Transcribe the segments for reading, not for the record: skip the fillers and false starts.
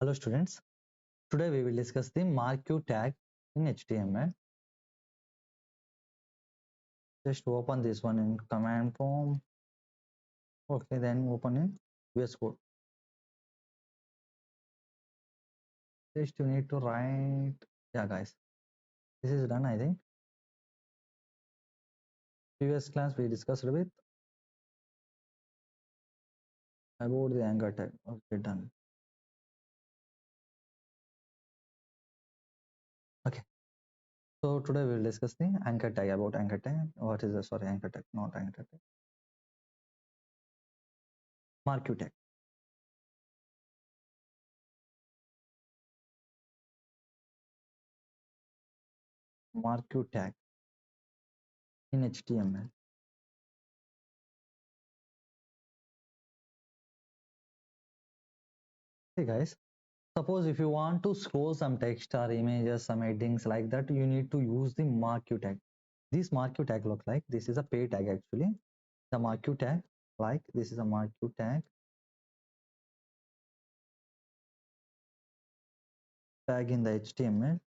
Hello students, today we will discuss the Marquee tag in HTML. Just open this one in command prompt. Okay, then open in VS Code. Just you need to write, yeah guys, this is done I think. Previous class we discussed with about the anchor tag. Okay, done. Okay, so today we will discuss the anchor tag, about anchor tag. What is the, sorry, anchor tag, not anchor tag. Marquee tag. Marquee tag in HTML. Hey guys, suppose if you want to scroll some text or images, some headings like that, you need to use the Marquee tag. This Marquee tag look like this is a pay tag actually. The Marquee tag, like this is a Marquee tag in the HTML.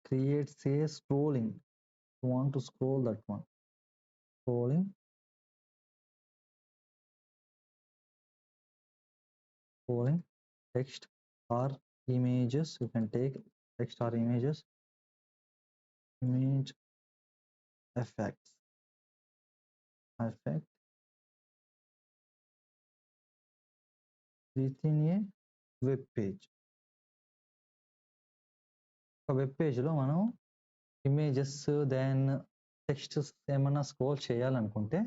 Creates a scrolling. You want to scroll that one. Scrolling text or images. You can take text or images. Image effect within a web page. ఒక web పేజ్లో మనం images then text ఏమన్నా scroll చేయాలనుకుంటే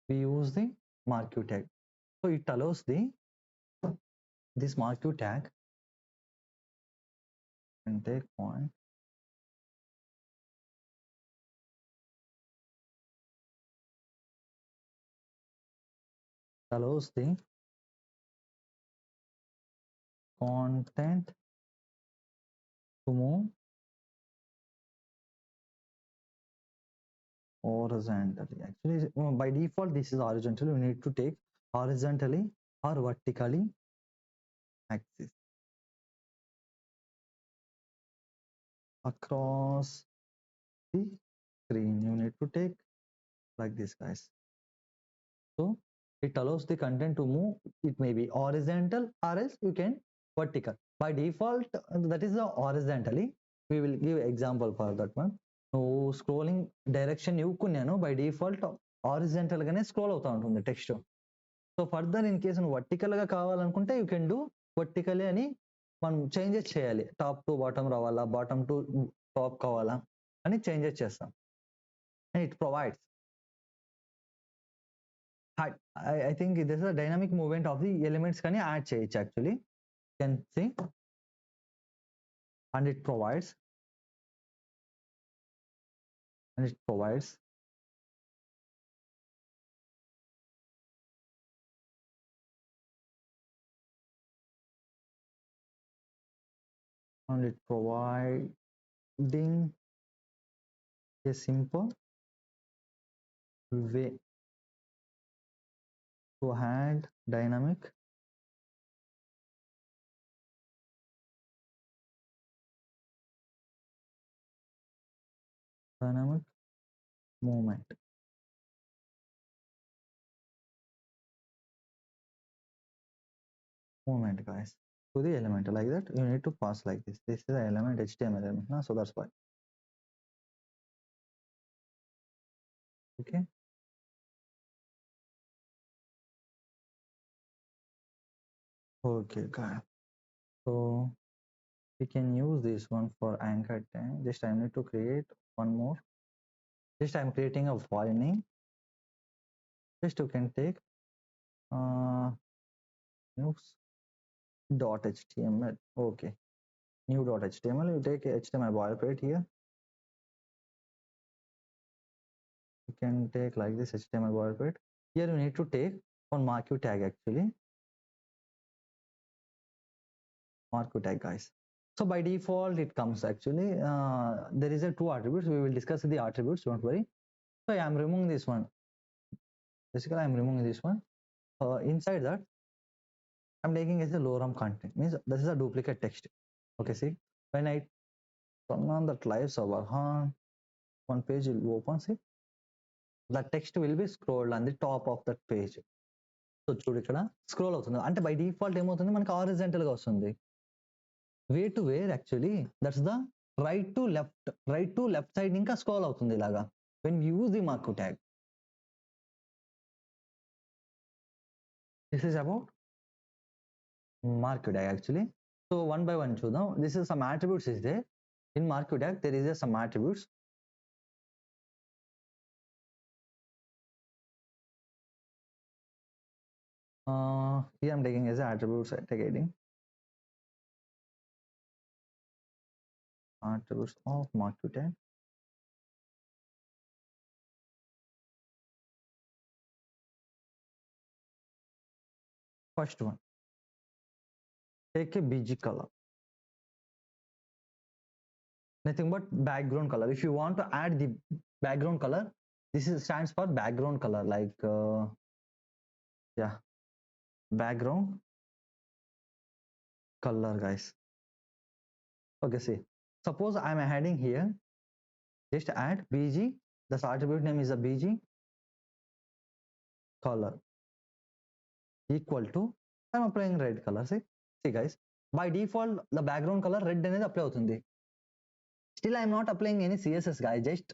we use the Marquee tag. So it allows this Marquee tag and take point allows the content to move horizontally. Actually, by default this is horizontal. You need to take horizontally or vertically axis across the screen. You need to take like this, guys. So it allows the content to move. It may be horizontal or else you can vertical. By default that is the horizontally. We will give example for that one. నువ్వు scrolling direction ఇవ్వకున్నాను by default horizontal గానే scroll అవుతా ఉంటుంది text. So further in case నువ్వు vertical గా కావాలనుకుంటే you can do vertically అని మనం చేంజెస్ చేయాలి. టాప్ టు బాటమ్ రావాలా, బాటమ్ టు టాప్ కావాలా అని చేంజెస్ చేస్తాం. And it provides I think this is a dynamic movement of the elements can add చేయొచ్చు actually. Can see, and it provides and it provides providing a simple way to add dynamic movement. Guys, to the element like that you need to pass like this. This is the element HTML element, no? So that's why. Okay, guys. So we can use this one for anchor tag. Just I need to create one more. Just I'm creating a file name. Just you can take news.html. Okay, new.html. You take HTML boilerplate here. You can take like this HTML boilerplate. Here you need to take one Marquee tag actually. Marquee tag, guys. So by default it comes actually. There is a two attributes. We will discuss the attributes. Don't worry. So I am removing this one. basically I'm removing this one. Inside that I'm taking as a lorem content, means this is a duplicate text. Okay, see, when I turn on that live server, one page will open, see, the text will be scrolled on the top of that page. So చూడు ఇక్కడ scroll అవుతుంది అంటే by default ఏమవుతుంది మనకి horizontal గా వస్తుంది. Way to where actually that's the right to left side ఇంకా scroll అవుతుంది ఇలాగా when use the mark tag. This is about marquee tag actually. So one by one చూద్దాం. This is some attributes is there in marquee tag. There is some attributes. Here I'm taking as attributes tagging attributes of marquee tag. First one, take a bg color, nothing but background color. If you want to add the background color, this is stands for background color, like yeah, background color guys. Okay, see, suppose I'm adding here, just add bg, the attribute name is a bg color equal to, I'm applying red color. See guys, by default the background color red అనేది apply అవుతుంది. Still I'm not applying any css guys, just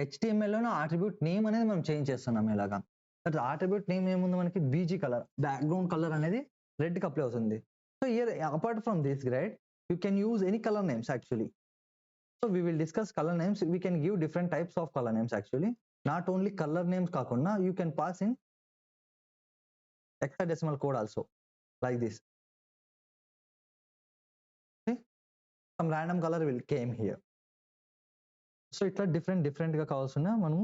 HTML లోనే attribute name అనేది మనం change చేస్తున్నాం ఇలాగా. That attribute name ఏముంది మనకి bg color, background color అనేది red కి అప్లై అవుతుంది. So here apart from this, right, you can use any color names actually. So we will discuss color names. We can give different types of color names actually, not only color names కాకుండా you can pass in hexadecimal code also, like this. Okay, some random color will came here. So ఇట్లా different గా కావాల్సిన మనము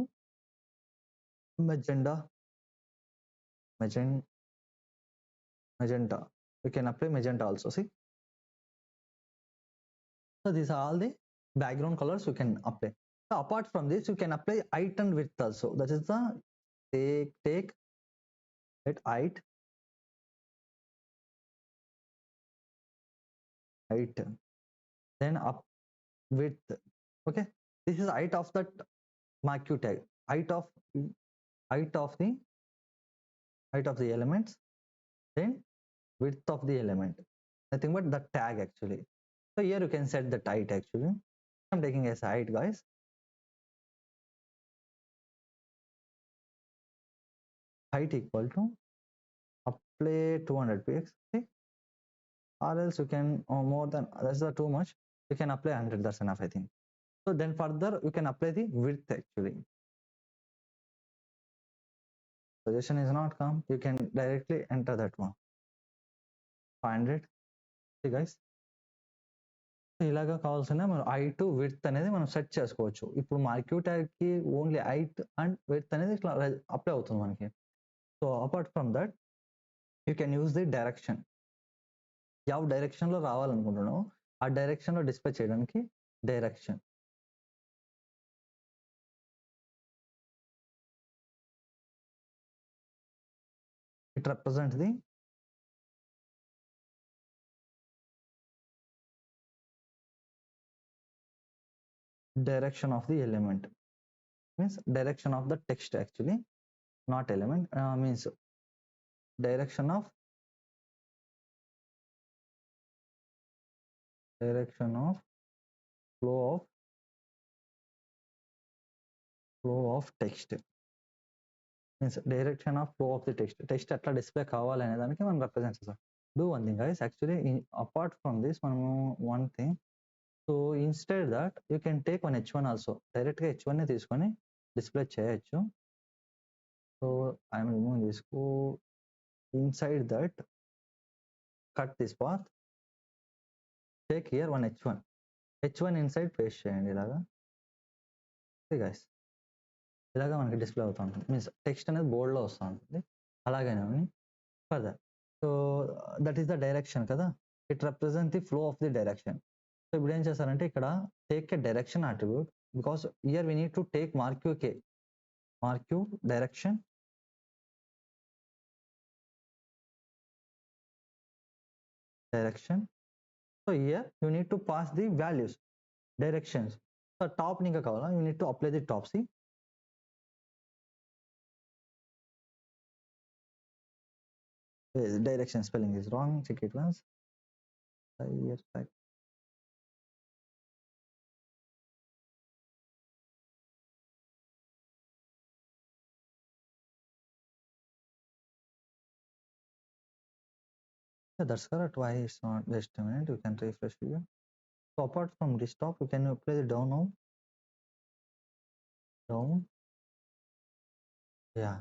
magenta, we can apply magenta also. See, so these are all the background colors you can apply. So apart from this, you can apply height and width also. That is the take at height, then up width. Okay, this is height of that marquee tag, height of the elements, then width of the element, nothing but the tag actually. So here you can set the height actually. I'm taking as height guys. Height equal to apply 200 px, okay? Or else you can more than, that's too much, you can apply 100, that's enough I think. So then further you can apply the width actually. Suggestion is not come, you can directly enter that one, 500. See guys, ఇలాగా కావాల్సిన మనం height width అనేది మనం set చేసుకోవచ్చు. ఇప్పుడు marquee tag కి only height and width అనేది ఇట్లా అప్లై అవుతుంది మనకి. So apart from that you can use the direction. ಯಾವ డైరెక్షన్ లో రావాలనుకుంటున్నావు ఆ డైరెక్షన్ లో డిస్ప్లే చేయడానికి direction. It represent the direction of the element, means direction of the text actually, not element, means direction of flow of text, means direction of flow of the text అట్లా display కావాలనే దానికి మనం represent చేస్తాం. Do one thing guys, actually apart from this one thing, so instead that you can take one h1 also, direct గా h1 ని తీసుకొని display చేయొచ్చు. So I am removing this code. Inside that, cut this path, take here one h1 inside paste చేయండి ఇలాగా. Guys ఇలాగా మనకి display అవుతూ ఉంటుంది, మీన్స్ టెక్స్ట్ అనేది బోర్డ్లో వస్తూ ఉంటుంది. అలాగైనా further, so that is the direction కదా, it represent the flow of the direction. So ఇప్పుడు ఏం చేస్తారంటే ఇక్కడ take a direction attribute, because here we need to take marquee direction direction. So here you need to pass the values, directions. So top nika kavala, you need to apply the top. See, direction spelling is wrong. Check it once. 5 years back. Yeah, that's correct. Why it's not? Just a minute. You can refresh here. So apart from this top, you can apply the down now. Down. Yeah.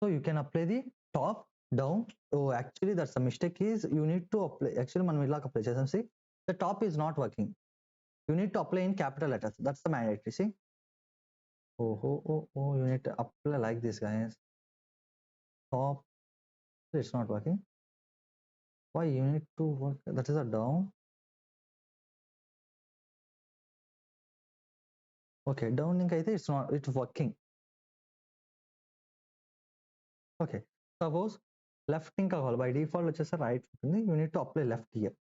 So you can apply the top, down. Oh, actually, that's the mistake. Is you need to apply. Actually, man, we apply. See, the top is not working. You need to apply in capital letters. That's the mandatory. See. Oh. You need to apply like this, guys. Top. It's not working. Why you need to work? That is a down. Okay, down link. I think it's not. It's working. Okay. Suppose left link by default, which is a right. You need to apply left here.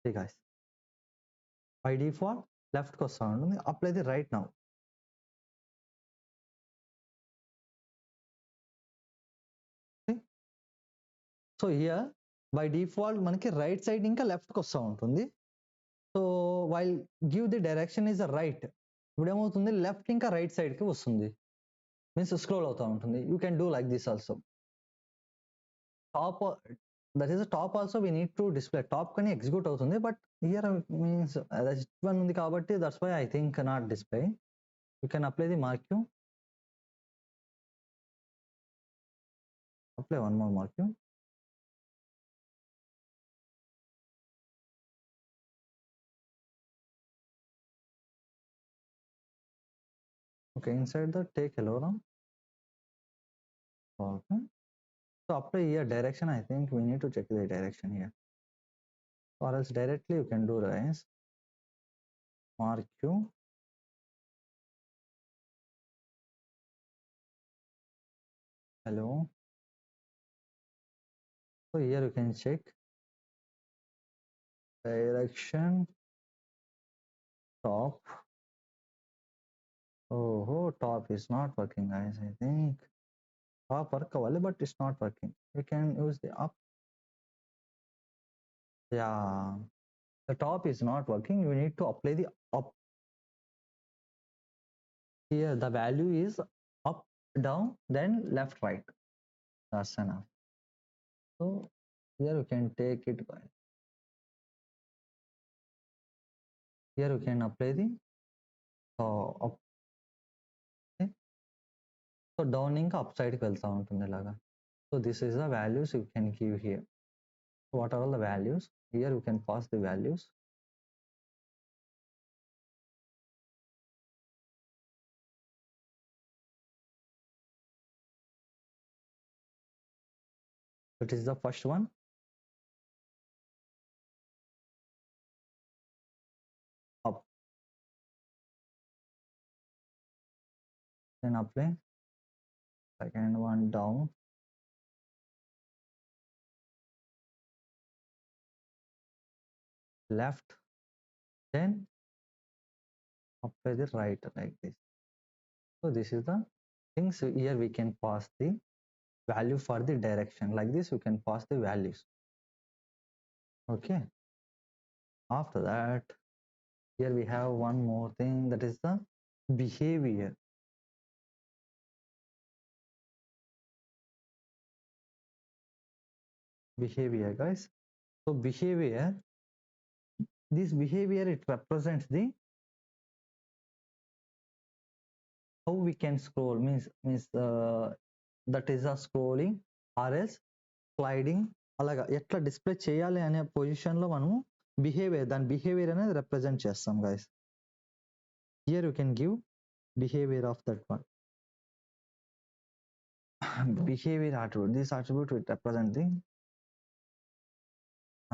See, guys. By default, left కోసం apply the right now. See? So here by default మనకి right side ఇంకా లెఫ్ట్కి వస్తూ ఉంటుంది. So while give the direction is right, ఇప్పుడు ఏమవుతుంది left ఇంకా right సైడ్కి వస్తుంది, మీన్స్ స్క్రోల్ అవుతూ ఉంటుంది. You can do like this also. Top that is top also we need to display top కానీ ఎగ్జిక్యూట్ అవుతుంది, బట్ హియర్ మీన్స్ వన్ ఉంది కాబట్టి that's why I think not display. You can apply the marquee, apply one more marquee. Okay, inside the take hello now. Okay. So apply here direction. I think we need to check the direction here. Or else directly you can do this. Mark Q. Hello. So here you can check direction top. Oh, top is not working, guys. I think top work but it's not working. You can use the up. Yeah, the top is not working. You need to apply the up. Here the value is up, down, then left, right. That's enough. So here you can take it by. Here you can apply the up. Okay. So down ఇంకా up సైడ్కి వెళ్తూ ఉంటుంది ఇలాగా. So this is the values you can give here. So what are all the values? Here you can pass the values. It is the first one. Up. Then apply. Second one down. Left. Then apply the right like this. So this is the things here we can pass the value for the direction. Like this you can pass the values. Okay. After that, here we have one more thing, that is the behavior. Behavior, guys. So behavior, this behavior, it represents the how we can scroll, means that is a scrolling or else sliding, అలాగా ఎట్లా display చేయాలి అనే పొజిషన్లో మనము behaviour, దాని behaviour అనేది represent చేస్తాం, guys. Here you can give behaviour of that one. Behavior attribute, this attribute will represent the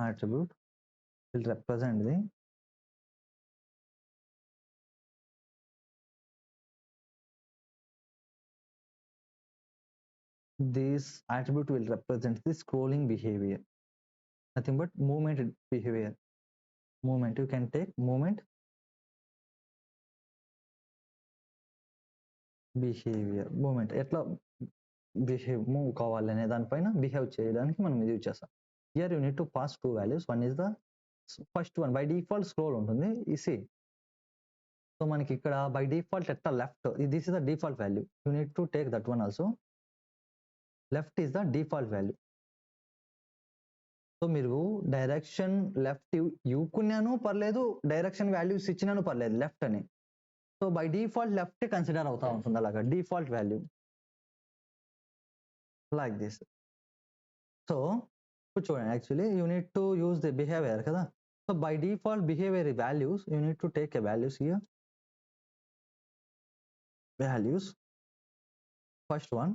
attribute, will represent the this attribute will represent the scrolling behavior, nothing but movement behavior. Movement, you can take movement behavior, movement ఎట్లా behave move కావాలనే దానిపైన behave చేయడానికి మనం ఇది use చేస్తాం. Here you need to pass two values. One is the first one by default scroll ఉంటుంది ఇసి. So మనకి ఇక్కడ బై డిఫాల్ట్ ఎట్లా left, this is the default value, you need to take that one also. Left is the default value. So మీరు direction left ఇవ్వకున్నాను పర్లేదు, direction values ఇచ్చినాను పర్లేదు left అని. So by default left consider అవుతా ఉంటుంది అలాగా default value like this. So చూడండి, actually you need to use the behaviour కదా. So by default behaviour values you need to take a values here. Values first one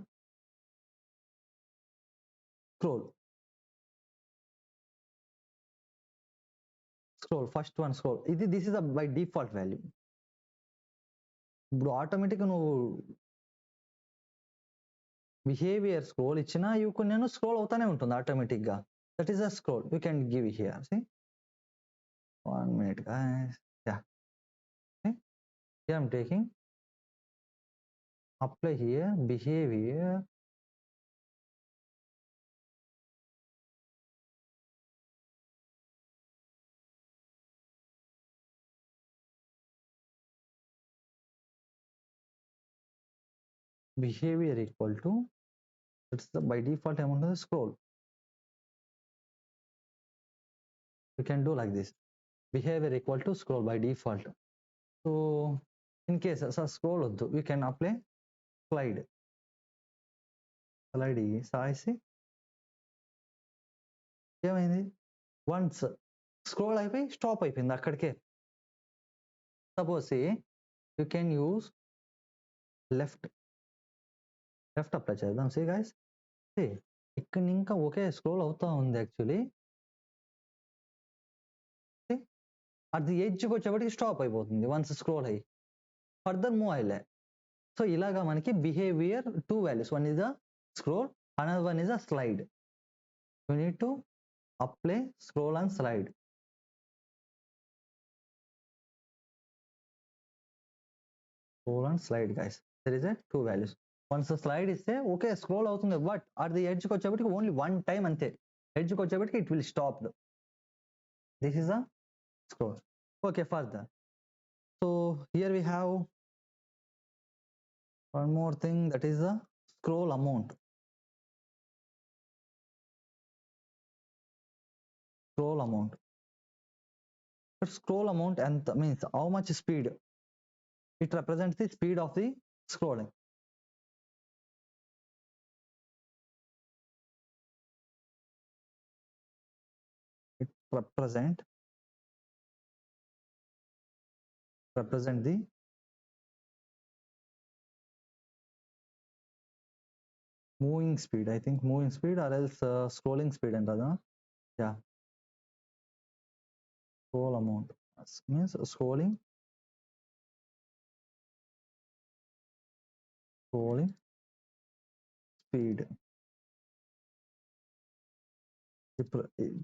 scroll, scroll first one scroll, ఇది this is the by default value. ఇప్పుడు ఆటోమేటిక్గా నువ్వు behaviour scroll ఇచ్చినా ఇవ్వకున్నాను scroll అవుతానే ఉంటుంది ఆటోమేటిక్గా. That is a scroll you can give here. See 1 minute guys, yeah, okay. Here I'm taking apply here behavior, behavior equal to, it's the by default amount of the scroll. You can do like this, behavior equal to scroll by default. So in case scroll we can apply slide. Slide size ఏమైంది, once scroll అయిపోయి stop అయిపోయింది అక్కడికే. Suppose you can use left, left apply చేద్దాం. See guys, ఇక్కడ ఇంకా ఒకే scroll అవుతా ఉంది actually. అది ఎడ్జ్కి వచ్చేప్పటికి స్టాప్ అయిపోతుంది వన్స్ స్క్రోల్ అయ్యి, ఫర్దర్ మూవ్ అయ్యలే. సో ఇలాగా మనకి behaviour two values, one is the scroll, another one is the slide. You need to apply scroll and slide. Scroll and slide guys, there is a two values. Once slide ఇస్తే okay scroll అవుతుంది, but అది ఎడ్జ్కి వచ్చేప్పటికి only one time అంతే. ఎడ్జ్కి వచ్చేప్పటికి it will stop. This is the scroll. Okay, further. So here we have one more thing, that is the scroll amount. Scroll amount. But scroll amount and means how much speed. It represents the speed of the scrolling. It represent the moving speed. I think moving speed or else scrolling speed and other. Yeah. Scroll amount means scrolling speed. It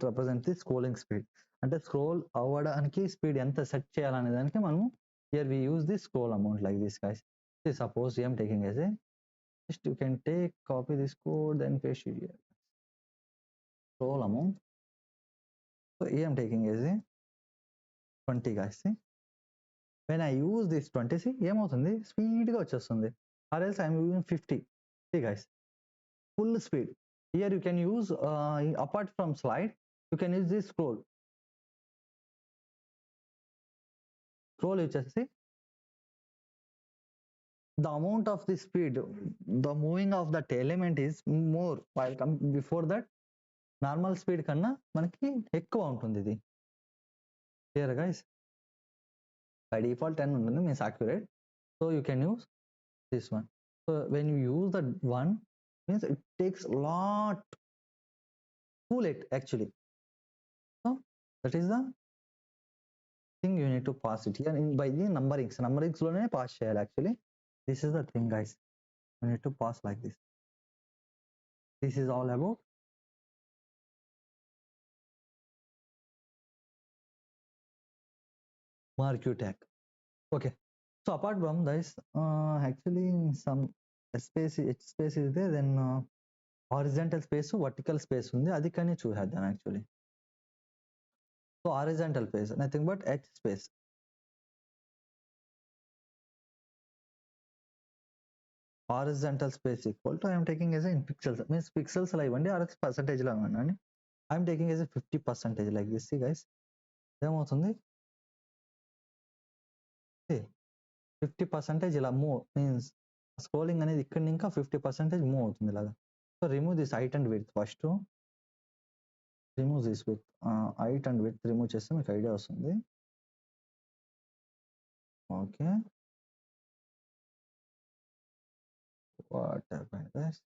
represents the scrolling speed. అంటే scroll అవ్వడానికి speed ఎంత set చేయాలనే దానికి మనం here we use this scroll amount like this guys. Suppose I am taking as a, just you can take copy this code then paste it here. Scroll amount. So I am taking as a 20 guys. See, when I use this 20, see ఏమవుతుంది స్పీడ్గా వచ్చేస్తుంది. or else I am using 50. See guys, full speed. Here you can use apart from slide, you can use this scroll వచ్చేసి the amount of the speed, the moving of that element is more while before that normal speed కన్నా మనకి ఎక్కువ ఉంటుంది ఇది. Clear guys, by default 10 ఉంటుంది means accurate. So you can use this one. So when you use that one means it takes lot too late actually. So that is the thing you need to pass it here in by the numberings లోనే pass చేయాలి actually. This is the thing guys, you need to pass like this. This is all about Marquee tag. Okay. So apart from this, actually some space is there, then horizontal space, vertical space ఉంది, అది కానీ చూసేద్దాం actually. So horizontal space, nothing but H space. Horizontal space equal to I am taking as in pixels, means pixels la ఇవ్వండి or percentage la ఇవ్వండి. I am taking as a 50% like this. See guys, ఏమవుతుంది 50% ఇలా move means scrolling అనేది ఇక్కడ ఇంకా 50% move అవుతుంది ఇలాగా. So remove this height and width first, remove this with height and width remove చేస్తే మీకు ఐడియా వస్తుంది. Okay, what happened guys?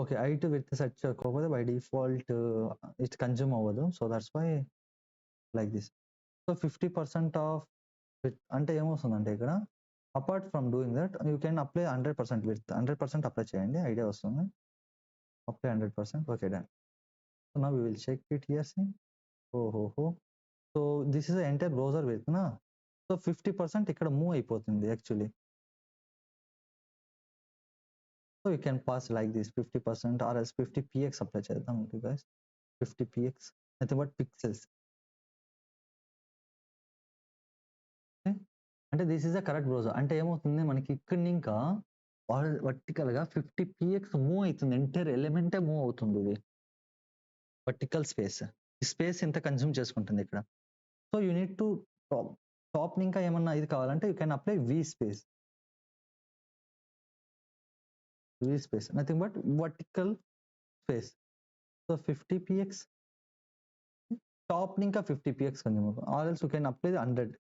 Okay, height with set చేయకపోతే బై డిఫాల్ట్ ఇట్ కన్జ్యూమ్ అవ్వదు. So that's why like this. So 50% of with అంటే ఏమవుతుందంటే ఇక్కడ apart from doing that you can apply 100% with 100% apply చేయండి, idea వస్తుంది. Apply 100%. Okay done. So now we will check it here. See ఓహోహో, so this is entire browser with నా. So 50% ఇక్కడ move అయిపోతుంది actually. So you can pass like this 50% or else 50px apply చేద్దాం. Okay guys, 50px nothing but pixels. అంటే this is the correct browser. అంటే ఏమవుతుంది మనకి ఇక్కడ ఇంకా వర్టికల్ గా 50px మూవ్ అవుతుంది, ఎంటైర్ ఎలిమెంటే మూవ్ అవుతుంది. ఇది వర్టికల్ స్పేస్, ఈ స్పేస్ ఇంత కన్జ్యూమ్ చేసుకుంటుంది ఇక్కడ. So you need to top ఇంకా ఏమన్నా ఇది కావాలంటే you can apply V space. V space, nothing but vertical space. So 50px, top link of 50px consume, or else you can apply the 100.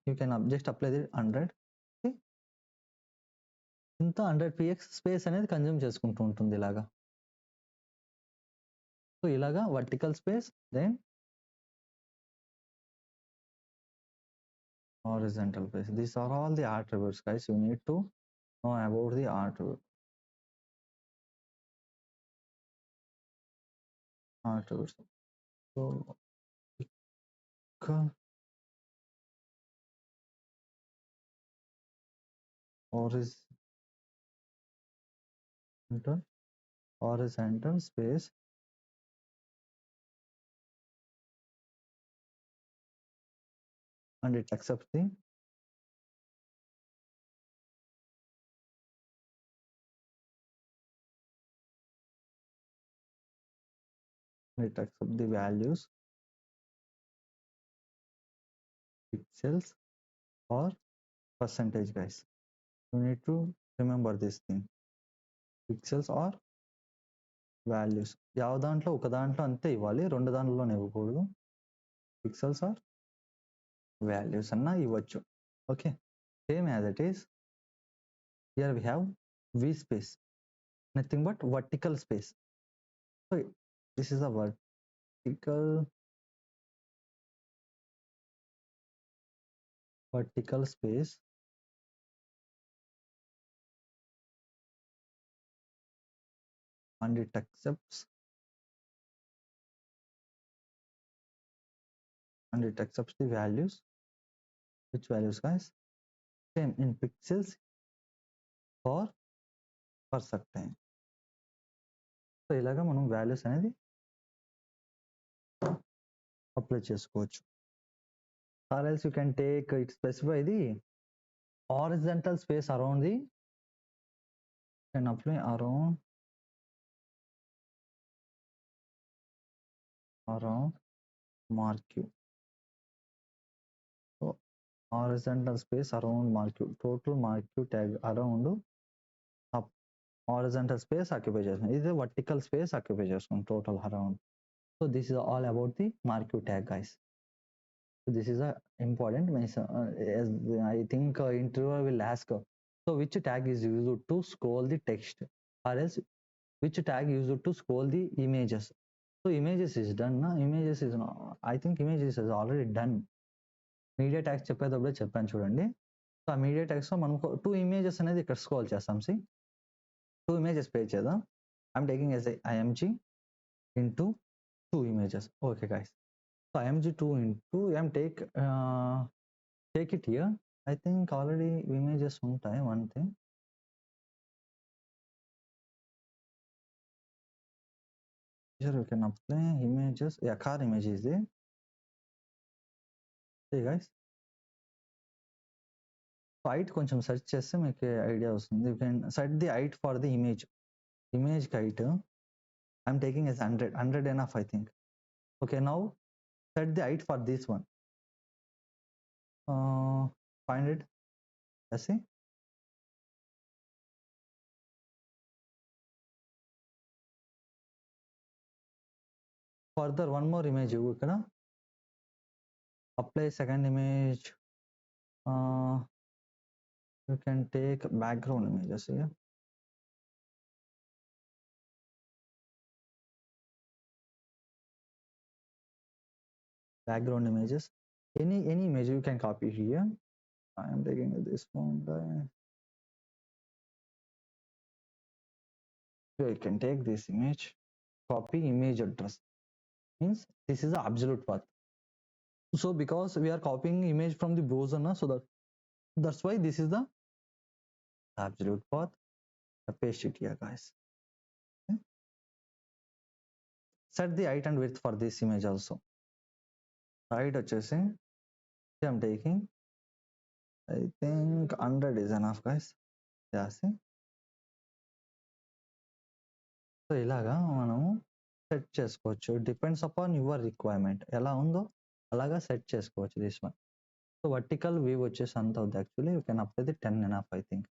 You can just apply the 100. Okay, ఇంత 100px space అనేది consume చేసుకుంటూ ఉంటుంది ఇలాగా. So ఇలాగా vertical space, then horizontal space. These are all the attributes guys, you need to know about the attributes. So horizontal space, and it accepts the values, pixels or percentage guys. You need to remember this thing, pixels or values. ಯಾವ దాంట్లో ఒక దాంట్లో అంతే ఇవ్వాలి, రెండు దాంట్లోనే ఇవ్వకూడదు. Pixels are values అన్నా ఇవ్వచ్చు. Okay, same as it is here we have V space, nothing but vertical space. So this is a vertical space, and it accepts the values. Which values guys? Same in pixels or per second. So ఇలాగా మనం values అనేది apply చేసుకోవచ్చు. Or else you can take it specify the horizontal space around the, can apply around Marquee. So horizontal space around Marquee, total Marquee tag around up horizontal space occupy చేస్తుంది, ఇది vertical space occupy చేస్తుంది total around. So this is all about the Marquee tag guys. So this is a important mention, as I think interviewer will ask, so which tag is used to scroll the text, or else which tag used to scroll the images. So images is done, na? Images is not, I think images is already done. Media tags చెప్పేటప్పుడే చెప్పాను చూడండి. So ఆ media ట్యాగ్స్లో మనం 2 images అనేది ఇక్కడ scroll చేస్తాం. See 2 images పే చేద్దాం. I'm taking as IMG into 2 images. Okay guys, so img2 into take it here. I think already images ఉంటాయి. One thing, here you can apply images. Yeah, car image is there. Hey guys, height కొంచెం search చేస్తే మీకు idea వస్తుంది. You can set the height for the image height. I'm taking as 100 enough, I think. Okay, now set the height for this one. Find it. Let's see. Further one more image ఇక్కడ apply second image. You can take background images here. Background images. Any image you can copy here. I am taking this one. So you can take this image, copy image address. Means this is the absolute path. So because we are copying image from the browser now, so that's why this is the absolute path. I paste it here, guys. Okay. Set the height and width for this image also. Height వచ్చేసి I'm taking, I think 100 is enough, guys. Yeah, see. So ఇలాగా మనము set చేసుకోవచ్చు. Depends upon your requirement. ఎలా ఉందో అలాగా set చేసుకోవచ్చు this one. So vertical view వచ్చేసి అంత అవుతుంది. Actually you can apply the 10 enough, I think.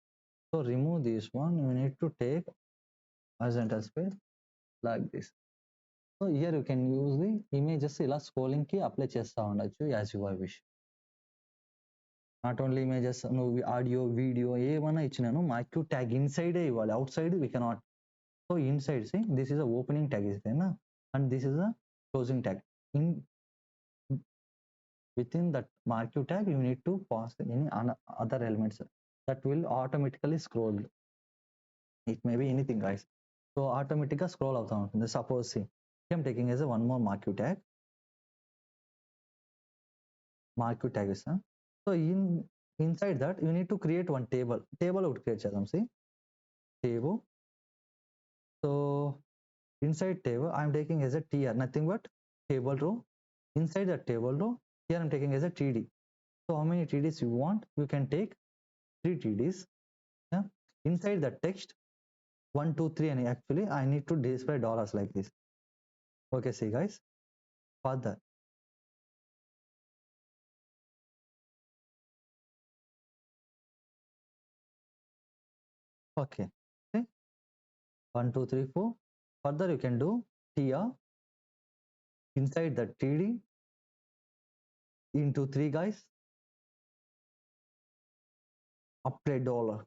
So remove this one. You need to take horizontal space like this. So here you can use the images ఇలా scrolling కి apply చేస్తూ ఉండొచ్చు as your wish. Not only images, నువ్వు audio video ఏమైనా ఇచ్చినాను marquee tag ఇన్సైడే ఇవ్వాలి. Out side we cannot. So inside, see, this is a opening tag is there, na? And this is a closing tag. Within that marquee tag, you need to pass any other elements that will automatically scroll. It may be anything, guys. So automatically scroll out on. Suppose, see, I'm taking as a one more marquee tag. Marquee tag is, so inside that you need to create one table. Table would create, see, table. So inside table, I'm taking as a tr, nothing but table row. Inside that table row, here I'm taking as a td. So how many tds you want? You can take 3 tds. Yeah. Inside the text 1 2 3, and actually I need to display dollars like this. Okay, see guys, further okay, see, 1 2 3 4. Further you can do tr inside the td into 3, guys, apply dollar.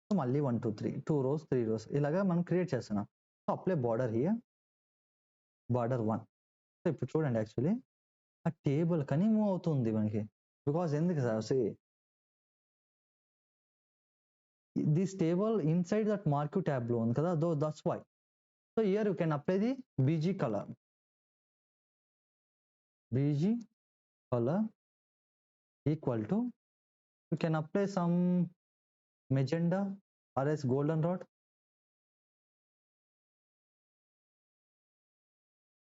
So మళ్ళీ 1 2 3 2 rows 3 rows ఇలాగా మనం create చేస్తున్నాం. So apply border here, border 1. So ఇప్పుడు చూడండి, actually ఆ table కానీ move అవుతుంది మనకి. బికాస్ ఎందుకు sir, see this table inside that marquee tab లో ఉంది కదా, that's why. So here you can apply the bg color. bg color equal to, you can apply some magenta or else golden rod.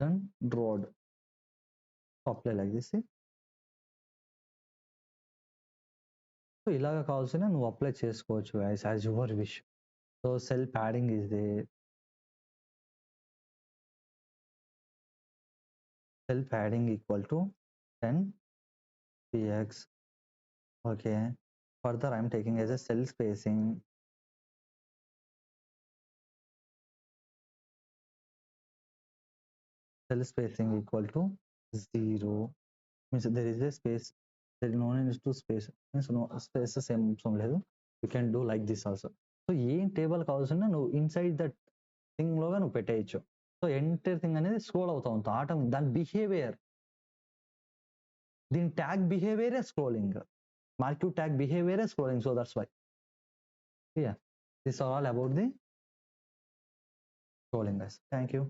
Then rod apply like this. So ఇలాగా కావాల్సిన నువ్వు apply చేసుకోవచ్చు as your wish. So cell padding is there. Cell padding equal to 10 px. Okay, further I'm taking as a cell spacing. Cell spacing equal to 0. Means there is a space, there is no need to space, means no space same లేదు. You can do like this also. So ఏం table కావాల్సిన నువ్వు inside that thing లోగా నువ్వు పెట్టేయచ్చు. So entire thing అనేది scroll అవుతా ఉంటుంది ఆటోమేటిక్. దాని బిహేవియర్ దీని tag behaviour scrolling, marquee tag behavior is scrolling, so that's why. Yeah, this is all about the scrolling, guys. Thank you.